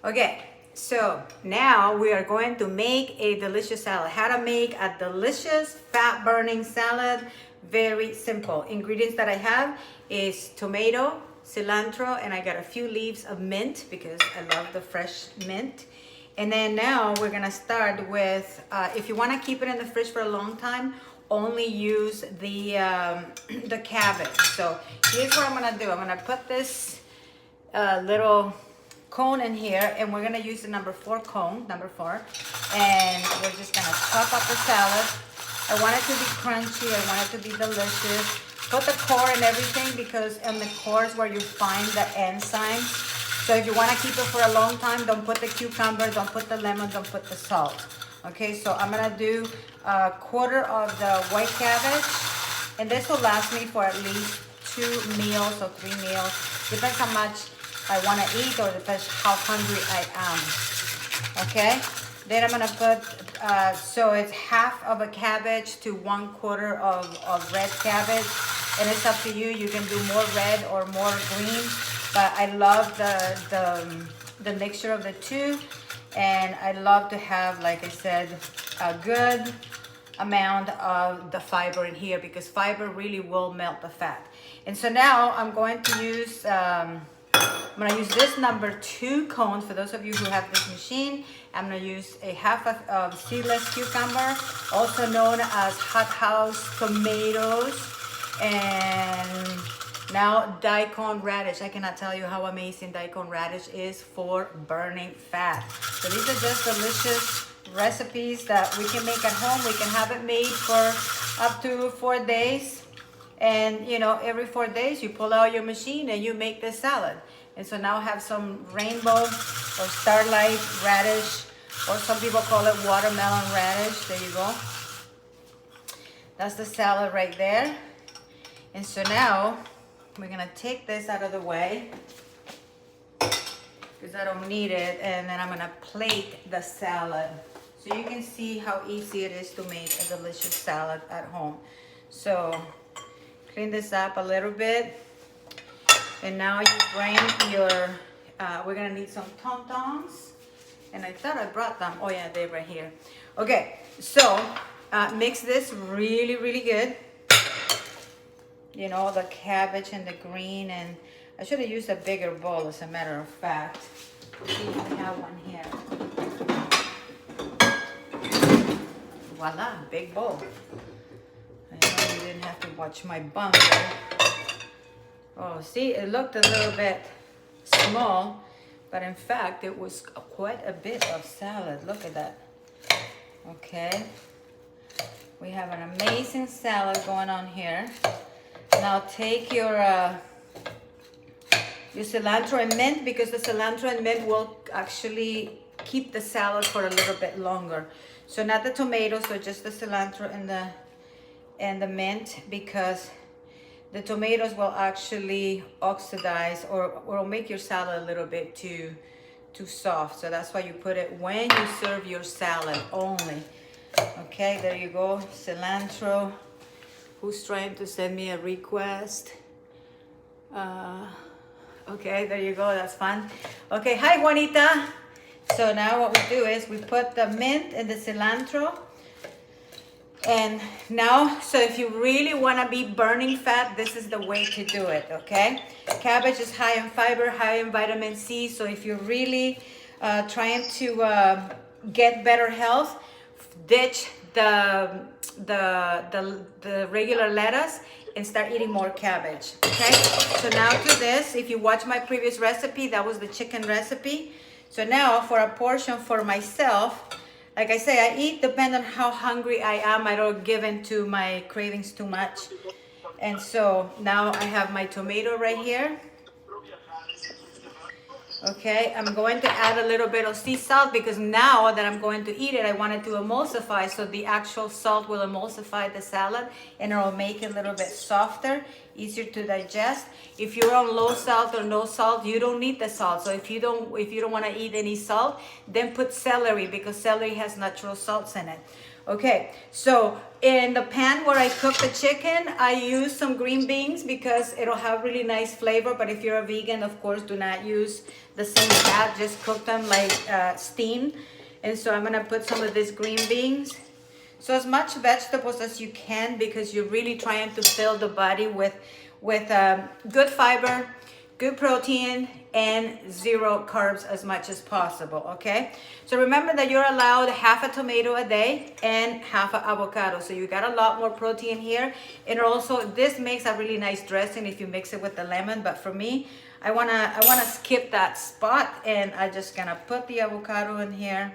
Okay, so now we are going to make a delicious salad. How to make a delicious fat burning salad. Very simple. Ingredients that I have is tomato, cilantro, and I got a few leaves of mint because I love the fresh mint. And then now we're gonna start with, if you wanna keep it in the fridge for a long time, only use the cabbage. So here's what I'm gonna do. I'm gonna put this little cone in here, and we're gonna use the number 4 cone, number 4, and we're just gonna chop up the salad. I want it to be crunchy, I want it to be delicious. Put the core and everything because in the core is where you find the enzymes. So if you want to keep it for a long time, don't put the cucumber, don't put the lemon, don't put the salt. Okay, so I'm gonna do a quarter of the white cabbage, and this will last me for at least 2 meals or 3 meals. Depends how much I want to eat, or depends how hungry I am. Okay, then I'm gonna put so it's half of a cabbage to 1/4 of red cabbage, and it's up to you. You can do more red or more green, but I love the mixture of the two, and I love to have, like I said, a good amount of the fiber in here because fiber really will melt the fat. And so now I'm going to use I'm gonna use this number 2 cone. For those of you who have this machine, I'm gonna use a half of seedless cucumber, also known as hothouse tomatoes, and now daikon radish. I cannot tell you how amazing daikon radish is for burning fat. So these are just delicious recipes that we can make at home. We can have it made for up to 4 days. And you know, every 4 days you pull out your machine and you make this salad. And so now I have some rainbow or starlight radish, or some people call it watermelon radish. There you go. That's the salad right there. And so now we're gonna take this out of the way because I don't need it. And then I'm gonna plate the salad so you can see how easy it is to make a delicious salad at home. So clean this up a little bit. And now you bring your, we're gonna need some tom-toms. And I thought I brought them. Oh yeah, they're right here. Okay, so mix this really, really good. You know, the cabbage and the green, and I should have used a bigger bowl as a matter of fact. Let's see if I have one here. Voila, big bowl. I know you didn't have to watch my bum there. Oh, see, it looked a little bit small, but in fact, it was quite a bit of salad. Look at that. Okay. We have an amazing salad going on here. Now take your cilantro and mint, because the cilantro and mint will actually keep the salad for a little bit longer. So not the tomatoes, so just the cilantro and the mint, because the tomatoes will actually oxidize or will make your salad a little bit too soft. So that's why you put it when you serve your salad only. Okay, there you go, cilantro. Who's trying to send me a request? Okay, there you go, that's fun. Okay, hi Juanita. So now what we do is we put the mint and the cilantro. And now, so if you really want to be burning fat, this is the way to do it, okay? Cabbage is high in fiber, high in vitamin C. So if you're really trying to get better health, ditch the regular lettuce and start eating more cabbage, okay? So now to this, if you watch my previous recipe, that was the chicken recipe. So now for a portion for myself, like I say, I eat depending on how hungry I am. I don't give in to my cravings too much. And so now I have my tomato right here. Okay, I'm going to add a little bit of sea salt because now that I'm going to eat it, I want it to emulsify. So the actual salt will emulsify the salad and it will make it a little bit softer, easier to digest. If you're on low salt or no salt, you don't need the salt. So if you don't want to eat any salt, then put celery, because celery has natural salts in it. Okay, so in the pan where I cook the chicken, I use some green beans because it'll have really nice flavor. But if you're a vegan, of course, do not use the same fat. Just cook them like steamed. And so I'm gonna put some of these green beans. So as much vegetables as you can, because you're really trying to fill the body with good fiber, good protein, and zero carbs as much as possible, okay? So remember that you're allowed half a tomato a day and half an avocado. So you got a lot more protein here. And also this makes a really nice dressing if you mix it with the lemon. But for me, I wanna skip that spot, and I'm just gonna put the avocado in here.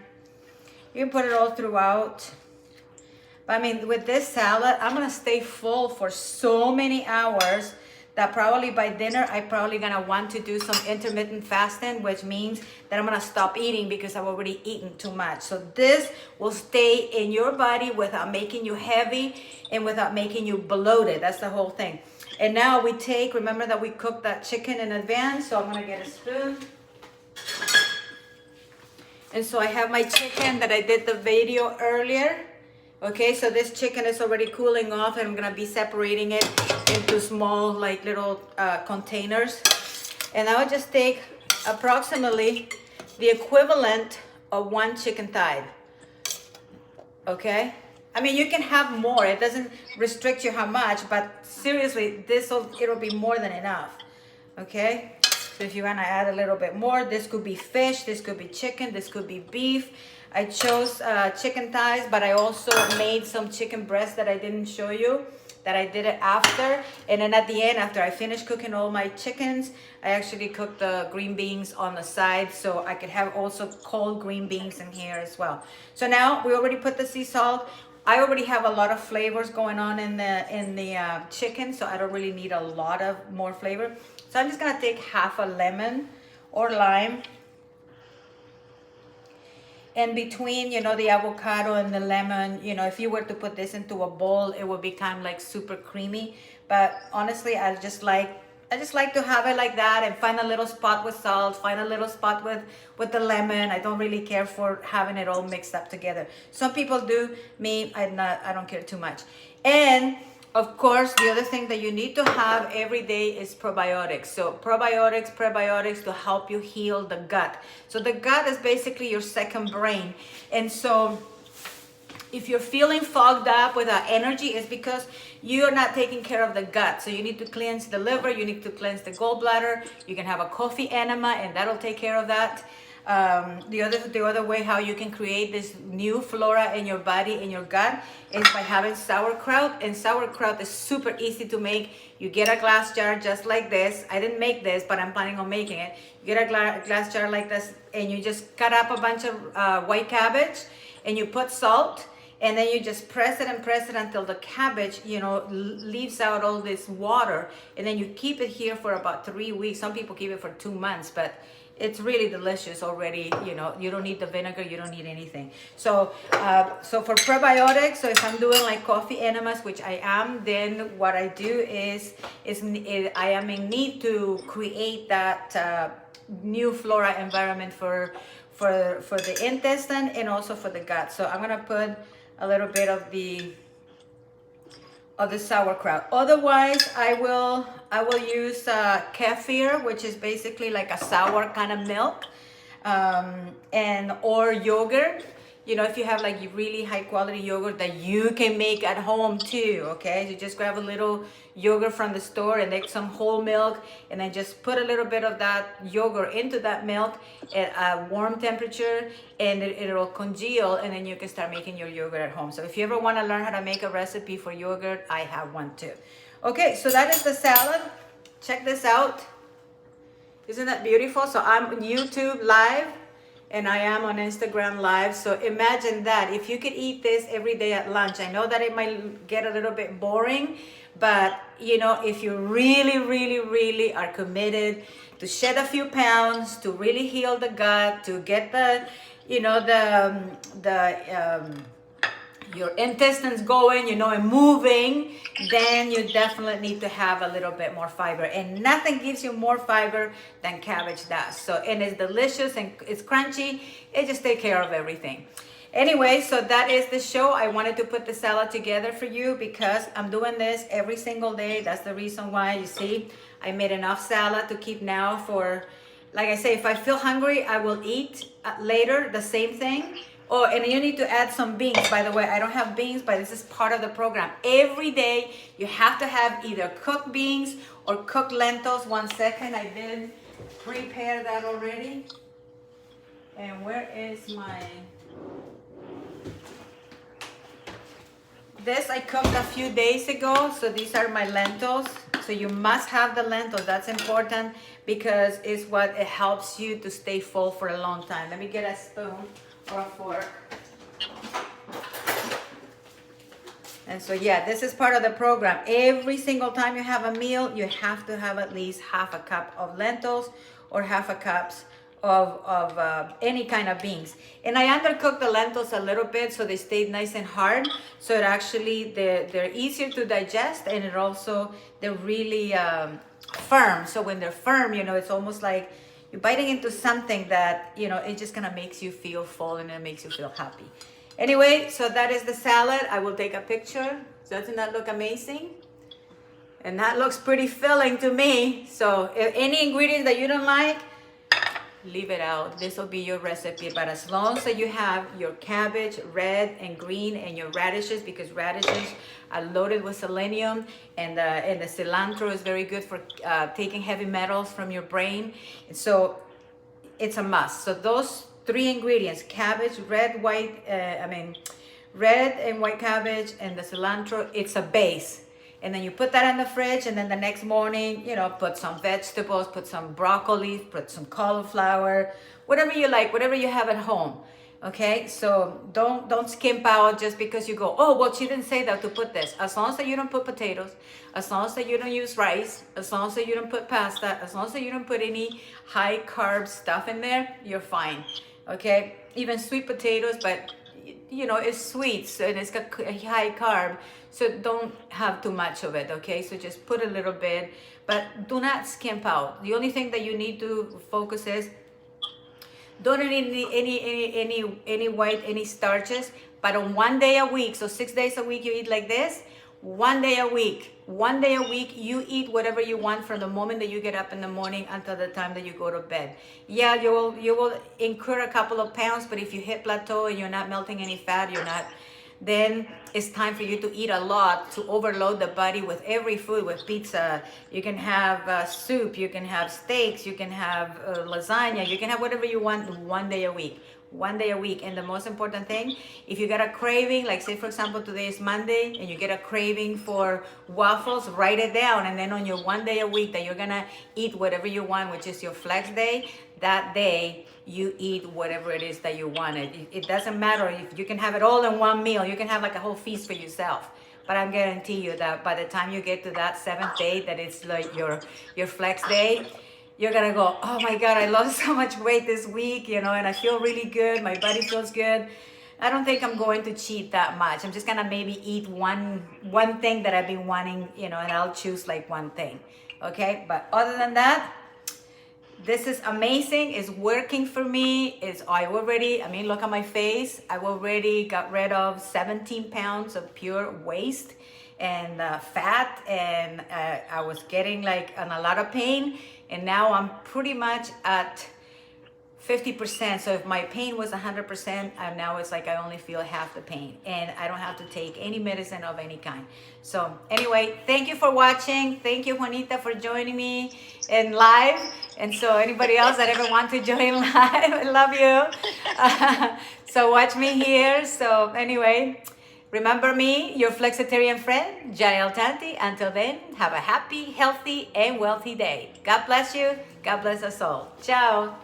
You can put it all throughout. But I mean, with this salad, I'm gonna stay full for so many hours that probably by dinner, I'm probably gonna want to do some intermittent fasting, which means that I'm gonna stop eating because I've already eaten too much. So this will stay in your body without making you heavy and without making you bloated. That's the whole thing. And now we take, remember that we cooked that chicken in advance, so I'm gonna get a spoon. And so I have my chicken that I did the video earlier. Okay, so this chicken is already cooling off, and I'm gonna be separating it into small, like little containers. And I would just take approximately the equivalent of one chicken thigh. Okay, I mean, you can have more. It doesn't restrict you how much, but seriously, it'll be more than enough. Okay, so if you wanna add a little bit more, this could be fish, this could be chicken, this could be beef. I chose chicken thighs, but I also made some chicken breast that I didn't show you, that I did it after. And then at the end, after I finished cooking all my chickens, I actually cooked the green beans on the side, so I could have also cold green beans in here as well. So now we already put the sea salt. I already have a lot of flavors going on in the chicken, so I don't really need a lot of more flavor. So I'm just gonna take half a lemon or lime. And between, you know, the avocado and the lemon, you know, if you were to put this into a bowl, it would become like super creamy. But honestly, I just like to have it like that, and find a little spot with salt, find a little spot with the lemon. I don't really care for having it all mixed up together. Some people do. Me, I don't care too much. And of course, the other thing that you need to have every day is probiotics. So prebiotics to help you heal the gut. So the gut is basically your second brain. And so if you're feeling fogged up without energy, it's because you're not taking care of the gut. So you need to cleanse the liver, you need to cleanse the gallbladder. You can have a coffee enema, and that'll take care of that. The other way how you can create this new flora in your body, in your gut, is by having sauerkraut. And sauerkraut is super easy to make. You get a glass jar just like this. I didn't make this, but I'm planning on making it. You get a glass jar like this, and you just cut up a bunch of white cabbage, and you put salt, and then you just press it until the cabbage, you know, leaves out all this water, and then you keep it here for about 3 weeks. Some people keep it for 2 months, but it's really delicious already. You know, you don't need the vinegar, you don't need anything. So for probiotics, so if I'm doing like coffee enemas, which I am, then what I do is I am in need to create that new flora environment for the intestine and also for the gut. So I'm gonna put a little bit of the sauerkraut. Otherwise, I will use kefir, which is basically like a sour kind of milk, or yogurt. You know, if you have like really high quality yogurt that you can make at home too, okay? You just grab a little yogurt from the store and make some whole milk, and then just put a little bit of that yogurt into that milk at a warm temperature, and it'll congeal, and then you can start making your yogurt at home. So if you ever want to learn how to make a recipe for yogurt, I have one too. Okay, so that is the salad. Check this out. Isn't that beautiful? So I'm on YouTube live, and I am on Instagram live. So imagine that. If you could eat this every day at lunch, I know that it might get a little bit boring, but you know, if you really, really, really are committed to shed a few pounds, to really heal the gut, to get the, you know, your intestines going, you know, and moving, then you definitely need to have a little bit more fiber. And nothing gives you more fiber than cabbage does. So, and it's delicious and it's crunchy. It just takes care of everything. Anyway, so that is the show. I wanted to put the salad together for you because I'm doing this every single day. That's the reason why. You see, I made enough salad to keep now for, like I say, if I feel hungry, I will eat later the same thing. Oh, and you need to add some beans. By the way, I don't have beans, but this is part of the program. Every day you have to have either cooked beans or cooked lentils. 1 second, I did prepare that already. And where is my... This I cooked a few days ago, so these are my lentils. So you must have the lentils. That's important because it's what it helps you to stay full for a long time. Let me get a spoon or a fork. And so yeah, this is part of the program. Every single time you have a meal, you have to have at least half a cup of lentils or half a cup of any kind of beans. And I undercooked the lentils a little bit so they stayed nice and hard. So it actually, they're easier to digest, and it also, they're really firm. So when they're firm, you know, it's almost like you're biting into something that, you know, it just kind of makes you feel full and it makes you feel happy. Anyway, so that is the salad. I will take a picture. Doesn't that look amazing? And that looks pretty filling to me. So if any ingredient that you don't like, leave it out. This will be your recipe. But as long as you have your cabbage, red and green, and your radishes, because radishes are loaded with selenium, and the cilantro is very good for taking heavy metals from your brain. And so it's a must. So those 3 ingredients: cabbage, red and white cabbage, and the cilantro, it's a base. And then you put that in the fridge, and then the next morning, you know, put some vegetables, put some broccoli, put some cauliflower, whatever you like, whatever you have at home. Okay, so don't skimp out just because you go, oh, well, she didn't say that to put this. As long as you don't put potatoes, as long as you don't use rice, as long as you don't put pasta, as long as you don't put any high carb stuff in there, you're fine. Okay, even sweet potatoes, but you know, it's sweet, so, and it's got high carb, so don't have too much of it. Okay, so just put a little bit, but do not skimp out. The only thing that you need to focus is don't eat any starches, but on 1 day a week, so 6 days a week you eat like this. 1 day a week, you eat whatever you want from the moment that you get up in the morning until the time that you go to bed. Yeah, you will incur a couple of pounds, but if you hit plateau and you're not melting any fat, then it's time for you to eat a lot, to overload the body with every food, with pizza. You can have soup, you can have steaks, you can have lasagna, you can have whatever you want 1 day a week. 1 day a week. And the most important thing, if you get a craving, like say for example today is Monday and you get a craving for waffles, write it down, and then on your 1 day a week that you're gonna eat whatever you want, which is your flex day, that day you eat whatever it is that you want. It doesn't matter if you can have it all in one meal. You can have like a whole feast for yourself, but I guarantee you that by the time you get to that 7th day, that it's like your flex day, you're gonna go, oh my God, I lost so much weight this week, you know, and I feel really good. My body feels good. I don't think I'm going to cheat that much. I'm just gonna maybe eat one thing that I've been wanting, you know, and I'll choose like one thing. Okay, but other than that, this is amazing. It's working for me. Look at my face. I already got rid of 17 pounds of pure waste and fat, and I was getting like in a lot of pain, and now I'm pretty much at 50%. So if my pain was 100%, and now it's like I only feel half the pain, and I don't have to take any medicine of any kind. So anyway, thank you for watching. Thank you, Juanita, for joining me in live. And so anybody else that ever want to join live, I love you. So watch me here. So anyway, remember me, your flexitarian friend, Jael Tanti. Until then, have a happy, healthy, and wealthy day. God bless you. God bless us all. Ciao.